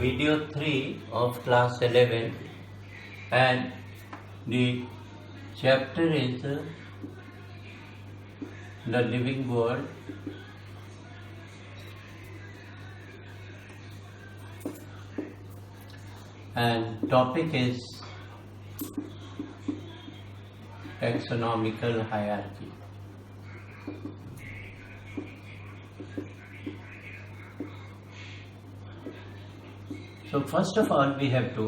video 3 of class 11, and the chapter is the living world, and topic is taxonomical hierarchy. So first of all, we have to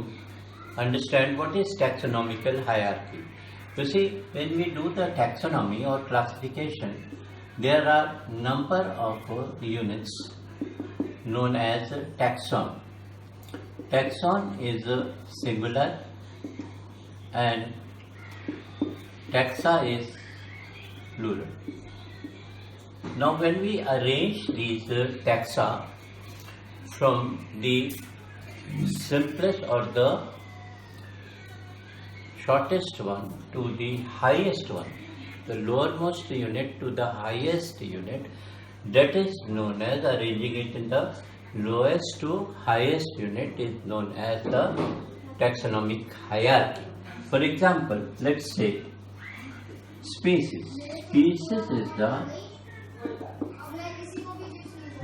understand what is taxonomical hierarchy. You see, when we do the taxonomy or classification, there are number of units known as taxon. Taxon is singular and taxa is plural. Now when we arrange these taxa from the simplest or the shortest one to the highest one, the lowermost unit to the highest unit, that is known as arranging it in the lowest to highest unit is known as the taxonomic hierarchy. For example, let's say species. Species is the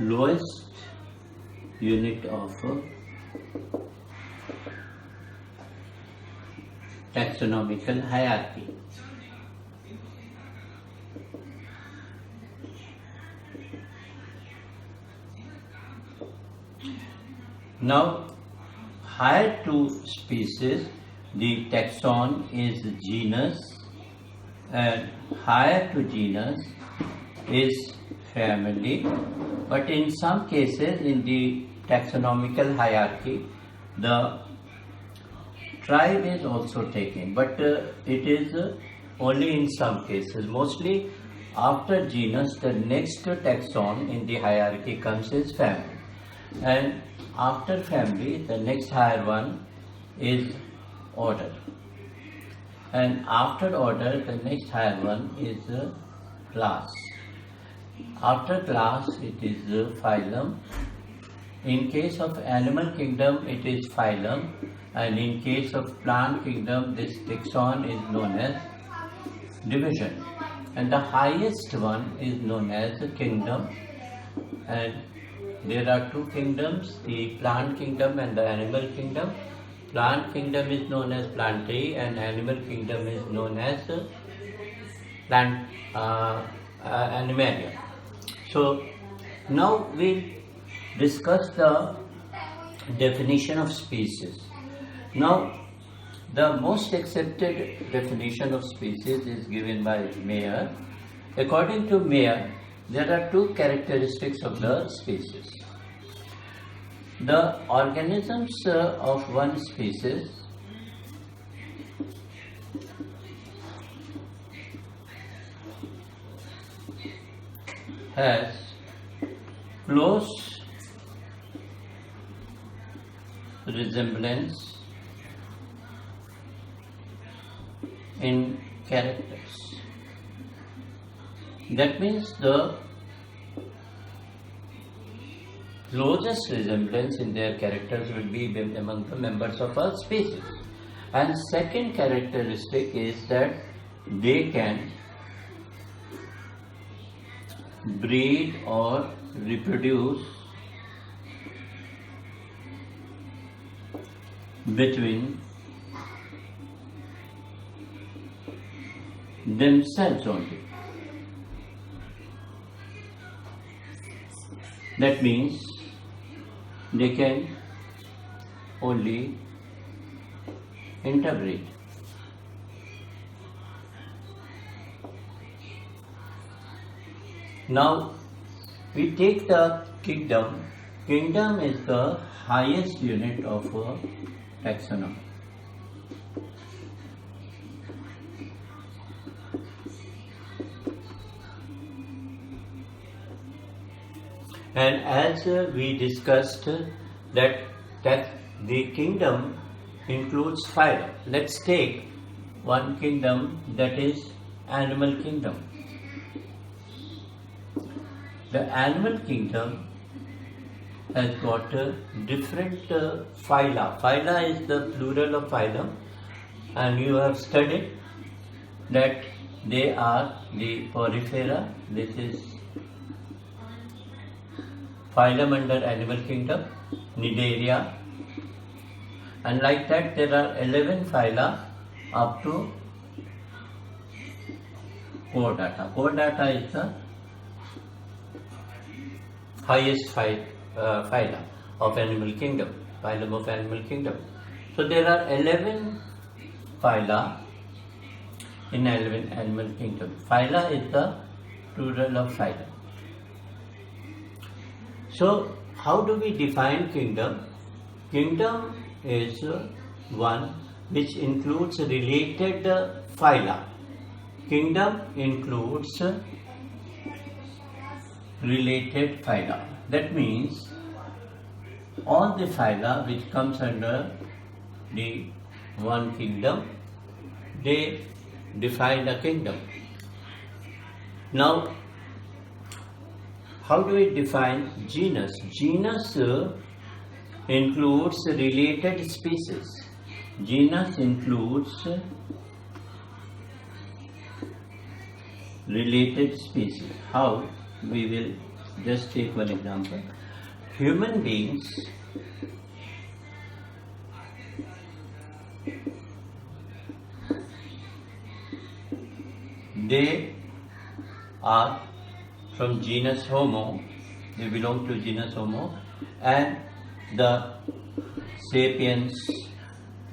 lowest unit of taxonomical hierarchy. Now, higher to species, the taxon is genus, and higher to genus is family. But in some cases, in the taxonomical hierarchy, the tribe is also taken, but it is only in some cases. Mostly after genus, the next taxon in the hierarchy comes is family, and after family, the next higher one is order, and after order, the next higher one is class. After class, it is phylum. In case of animal kingdom, it is phylum, and in case of plant kingdom, this taxon is known as division, and the highest one is known as kingdom. And there are two kingdoms, the plant kingdom and the animal kingdom. Plant kingdom is known as plantae, and animal kingdom is known as plant animalia. So now we'll discuss the definition of species. Now, the most accepted definition of species is given by Mayer. According to Mayer, there are two characteristics of the species. The organisms of one species has close resemblance in characters. That means the closest resemblance in their characters will be among the members of a species. And second characteristic is that they can breed or reproduce between themselves only. That means they can only interbreed. Now we take the kingdom. Kingdom is the highest unit of taxonomy. And as we discussed that the kingdom includes phylum. Let's take one kingdom, that is animal kingdom. The animal kingdom has got different phyla. Phyla is the plural of phylum, and you have studied that they are the Porifera. This is phylum under animal kingdom, Cnidaria, and like that there are 11 phyla up to Chordata. Chordata is the highest phyla of animal kingdom, phylum of animal kingdom. So there are 11 phyla in animal kingdom. Phyla is the plural of phylum. So how do we define kingdom? Kingdom is one which includes related phyla. Kingdom includes related phyla. That means all the phyla which comes under the one kingdom, they define a kingdom. Now, how do we define genus? Genus includes related species. Genus includes related species. How? We will just take one example. Human beings they are from genus Homo, they belong to genus Homo, and the sapiens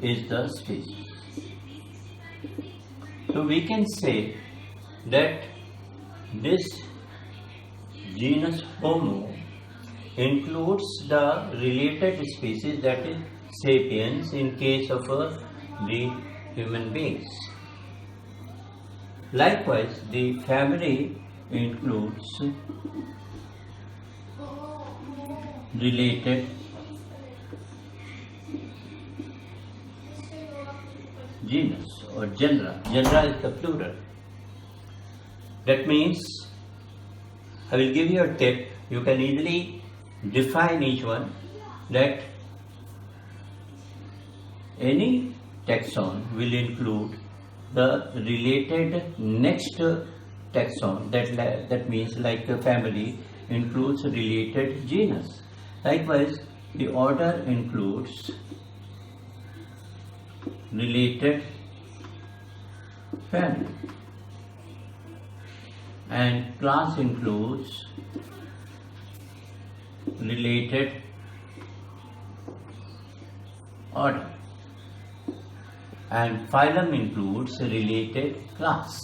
is the species. So we can say that this genus Homo includes the related species, that is sapiens, in case of the human beings. Likewise, the family includes related genus or genera. Genera is the plural. That means, I will give you a tip. You can easily define each one, that any taxon will include the related next taxon. That means, like a family includes related genus. Likewise, the order includes related family, and class includes related order, and phylum includes related class.